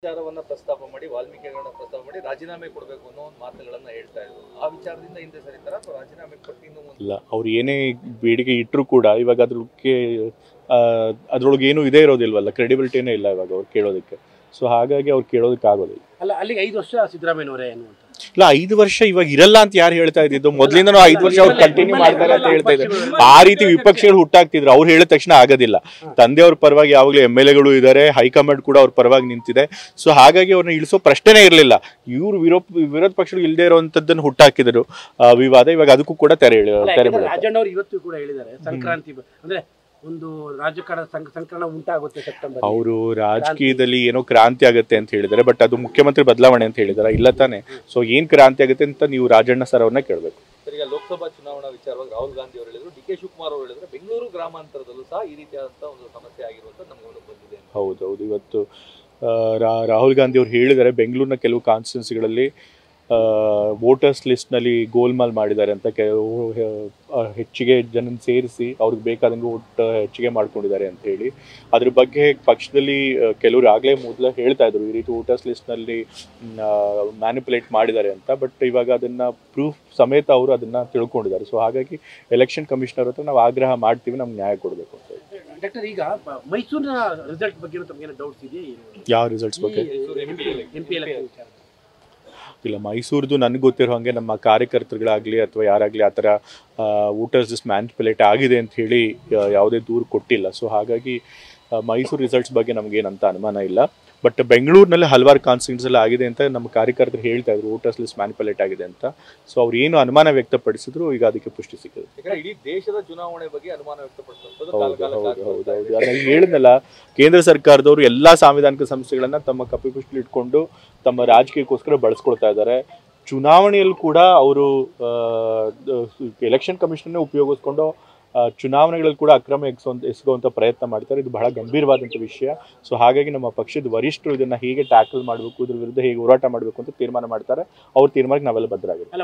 ವಿಚಾರವನ್ನ ಪ್ರಸ್ತಾಪ ಮಾಡಿ ವಾಲ್ಮೀಕಿಗಳನ್ನ ಪ್ರಸ್ತಾಪ ಮಾಡಿ ರಾಜೀನಾಮೆ ಕೊಡಬೇಕು ಅನ್ನೋ ಒಂದು ಮಾತುಗಳನ್ನ ಹೇಳ್ತಾ ಇದ್ರು. ಆ ವಿಚಾರದಿಂದ ಹಿಂದೆ ಸರಿತಾರ ಅಥವಾ ರಾಜೀನಾಮೆ ಕೊಟ್ಟು ಇನ್ನು ಮುಂದೆ ಇಲ್ಲ, ಅವ್ರು ಏನೇ ಬೇಡಿಕೆ ಇಟ್ಟರು ಕೂಡ ಇವಾಗ ಅದ್ರೊಳಗೆ ಏನು ಇದೇ ಇರೋದಿಲ್ವಲ್ಲ, ಕ್ರೆಡಿಬಿಲಿಟಿನೇ ಇಲ್ಲ ಇವಾಗ ಅವ್ರು ಕೇಳೋದಕ್ಕೆ. ಸೊ ಹಾಗಾಗಿ ಅವ್ರು ಕೇಳೋದಕ್ಕೆ ಆಗೋದಿಲ್ಲ. ಅಲ್ಲ, ಅಲ್ಲಿಗೆ 5 ವರ್ಷ ಸಿದ್ದರಾಮಯ್ಯನವರೇ ಅನ್ನುವಂತ. ಇಲ್ಲ, 5 ವರ್ಷ ಇವಾಗ ಇರಲ್ಲ ಅಂತ ಯಾರು ಹೇಳ್ತಾ ಇದ್ದಿದ್ದು? ಮೊದಲಿಂದನೂ 5 ವರ್ಷ ಅವ್ರು ಕಂಟಿನ್ಯೂ ಮಾಡ್ತಾರೆ ಅಂತ ಹೇಳ್ತಾ ಇದ್ದಾರೆ. ಆ ರೀತಿ ವಿಪಕ್ಷಗಳು ಹುಟ್ಟಾಗ್ತಿದ್ರು. ಅವ್ರು ಹೇಳಿದ ತಕ್ಷಣ ಆಗೋದಿಲ್ಲ. ತಂದೆಯವ್ರ ಪರವಾಗಿ ಯಾವಾಗಲೂ MLAಗಳು ಇದ್ದಾರೆ, ಹೈಕಮಾಂಡ್ ಕೂಡ ಅವ್ರ ಪರವಾಗಿ ನಿಂತಿದೆ. ಸೊ ಹಾಗಾಗಿ ಅವ್ರನ್ನ ಇಳಿಸೋ ಪ್ರಶ್ನೆನೇ ಇರಲಿಲ್ಲ. ಇವ್ರು ವಿರೋಧ ಪಕ್ಷಗಳು ಇಲ್ಲದೆ ಇರುವಂತದ್ದನ್ನು ಹುಟ್ಟಾಕಿದ್ರು ವಿವಾದ. ಇವಾಗ ಅದಕ್ಕೂ ಕೂಡ ತೆರೆ ರಾಜಣ್ಣ ಅವರು ಇವತ್ತು ಕೂಡ ಹೇಳಿದ್ದಾರೆ, ಸಂಕ್ರಾಂತಿ ಅಂದ್ರೆ ಒಂದು ರಾಜಕಾರಣ ಸಂಕಲನ ಉಂಟಾಗುತ್ತೆ ಸೆಪ್ಟೆಂಬರ್. ಅವರು ರಾಜಕೀಯದಲ್ಲಿ ಏನೋ ಕ್ರಾಂತಿ ಆಗುತ್ತೆ ಅಂತ ಹೇಳಿದ್ದಾರೆ, ಬಟ್ ಅದು ಮುಖ್ಯಮಂತ್ರಿ ಬದಲಾವಣೆ ಅಂತ ಹೇಳಿದಾರೆ, ಇಲ್ಲ ತಾನೆ? ಸೊ ಏನ್ ಕ್ರಾಂತಿ ಆಗುತ್ತೆ ಅಂತ ನೀವು ರಾಜಣ್ಣ ಸರ್ ಅವ್ರನ್ನ ಕೇಳಬೇಕು. ಈಗ ಲೋಕಸಭಾ ಚುನಾವಣಾ ವಿಚಾರವಾಗಿ ರಾಹುಲ್ ಗಾಂಧಿ ಅವರು ಹೇಳಿದ್ರು, DK ಶಿವಕುಮಾರ್ ಅವರು ಹೇಳಿದ್ರೆ ಬೆಂಗಳೂರು ಗ್ರಾಮಾಂತರದಲ್ಲೂ ಸಹ ಈ ರೀತಿಯಾದಂತಹ ಒಂದು ಸಮಸ್ಯೆ ಆಗಿರುವಂತ ನಮ್ಗೆ ಬಂದಿದೆ. ಹೌದೌದು, ಇವತ್ತು ರಾಹುಲ್ ಗಾಂಧಿ ಅವರು ಹೇಳಿದ್ದಾರೆ, ಬೆಂಗಳೂರಿನ ಕೆಲವು ಕಾನ್ಸ್ಟಿಟ್ಯೂನ್ಸಿಗಳಲ್ಲಿ ವೋಟರ್ಸ್ ಲಿಸ್ಟ್ನಲ್ಲಿ ಗೋಲ್ಮಾಲ್ ಮಾಡಿದ್ದಾರೆ ಅಂತ, ಹೆಚ್ಚಿಗೆ ಜನ ಸೇರಿಸಿ ಅವ್ರಿಗೆ ಬೇಕಾದಂಗೆ ವೋಟ್ ಹೆಚ್ಚಿಗೆ ಮಾಡ್ಕೊಂಡಿದ್ದಾರೆ ಅಂತ ಹೇಳಿ. ಅದ್ರ ಬಗ್ಗೆ ಪಕ್ಷದಲ್ಲಿ ಕೆಲವರು ಆಗಲೇ ಮೊದಲು ಹೇಳ್ತಾ ಇದ್ರು, ಈ ರೀತಿ ವೋಟರ್ಸ್ ಲಿಸ್ಟ್ನಲ್ಲಿ ಮ್ಯಾನಿಪುಲೇಟ್ ಮಾಡಿದ್ದಾರೆ ಅಂತ. ಬಟ್ ಇವಾಗ ಅದನ್ನು ಪ್ರೂಫ್ ಸಮೇತ ಅವರು ಅದನ್ನು ತಿಳ್ಕೊಂಡಿದ್ದಾರೆ. ಸೊ ಹಾಗಾಗಿ ಎಲೆಕ್ಷನ್ ಕಮಿಷನರ್ ಹತ್ರ ನಾವು ಆಗ್ರಹ ಮಾಡ್ತೀವಿ, ನಮ್ಗೆ ನ್ಯಾಯ ಕೊಡಬೇಕು ಅಂತ. ಡಾಕ್ಟರ್, ಈಗ ಮೈಸೂರಿನ ರಿಸಲ್ಟ್ ಬಗ್ಗೆ ತಮಗೇನು ಡೌಟ್ಸ್ ಇದೆಯಾ? ಯಾವ ರಿಸಲ್ಟ್ಸ್ ಬಗ್ಗೆ? MP election. ಇಲ್ಲ, ಮೈಸೂರ್ದು ನನಗೆ ಗೊತ್ತಿರೋ ಹಾಗೆ ನಮ್ಮ ಕಾರ್ಯಕರ್ತರುಗಳಾಗಲಿ ಅಥವಾ ಯಾರಾಗಲಿ ಆ ಥರ ವೋಟರ್ಸ್ ಲಿಸ್ಟ್ ಮ್ಯಾನಿಪುಲೇಟ್ ಆಗಿದೆ ಅಂತ ಹೇಳಿ ಯಾವುದೇ ದೂರು ಕೊಟ್ಟಿಲ್ಲ. ಸೊ ಹಾಗಾಗಿ ಮೈಸೂರು ರಿಸಲ್ಟ್ಸ್ ಬಗ್ಗೆ ನಮಗೇನಂತ ಅನುಮಾನ ಇಲ್ಲ. ಬಟ್ ಬೆಂಗಳೂರಿನಲ್ಲಿ ಹಲವಾರು ಕಾನ್ಸ್ಟಿಟ್ಯೂನ್ಸ್ ಎಲ್ಲ ಆಗಿದೆ ಅಂತ ನಮ್ಮ ಕಾರ್ಯಕರ್ತರು ಹೇಳ್ತಾ ಇದ್ರು, ವೋಟರ್ಸ್ ಲಿಸ್ಟ್ ಮ್ಯಾನಿಪುಲೇಟ್ ಆಗಿದೆ ಅಂತ. ಸೊ ಅವ್ರು ಏನು ಅನುಮಾನ ವ್ಯಕ್ತಪಡಿಸಿದ್ರು, ಈಗ ಅದಕ್ಕೆ ಪುಷ್ಟಿ ಸಿಕ್ಕಿದೆ. ಇಡೀ ದೇಶದ ಚುನಾವಣೆ ಬಗ್ಗೆ ಅನುಮಾನ ವ್ಯಕ್ತಪಡಿಸಿದ್ರು. ಹೌದೌದು, ನಾನು ಹೇಳಿದ್ನಲ್ಲ, ಕೇಂದ್ರ ಸರ್ಕಾರದವರು ಎಲ್ಲಾ ಸಾಂವಿಧಾನಿಕ ಸಂಸ್ಥೆಗಳನ್ನ ತಮ್ಮ ಕಪಿಪುಷ್ಟಿ ಇಟ್ಕೊಂಡು ತಮ್ಮ ರಾಜಕೀಯಕ್ಕೋಸ್ಕರ ಬಳಸ್ಕೊಳ್ತಾ ಇದ್ದಾರೆ. ಚುನಾವಣೆಯಲ್ಲಿ ಕೂಡ ಅವರು ಎಲೆಕ್ಷನ್ ಕಮಿಷನ್ ಉಪಯೋಗಿಸ್ಕೊಂಡು ಚುನಾವಣೆಗಳಲ್ಲಿ ಕೂಡ ಅಕ್ರಮ ಎಸಗುವಂಥ ಪ್ರಯತ್ನ ಮಾಡ್ತಾರೆ. ಇದು ಬಹಳ ಗಂಭೀರವಾದಂಥ ವಿಷಯ. ಸೊ ಹಾಗಾಗಿ ನಮ್ಮ ಪಕ್ಷದ ವರಿಷ್ಠರು ಇದನ್ನು ಹೇಗೆ ಟ್ಯಾಕಲ್ ಮಾಡಬೇಕು, ಇದ್ರ ವಿರುದ್ಧ ಹೇಗೆ ಹೋರಾಟ ಮಾಡಬೇಕು ಅಂತ ತೀರ್ಮಾನ ಮಾಡ್ತಾರೆ. ಅವ್ರ ತೀರ್ಮಾನಕ್ಕೆ ನಾವೆಲ್ಲ ಬದ್ಧರಾಗಿರ್ತೀವಿ.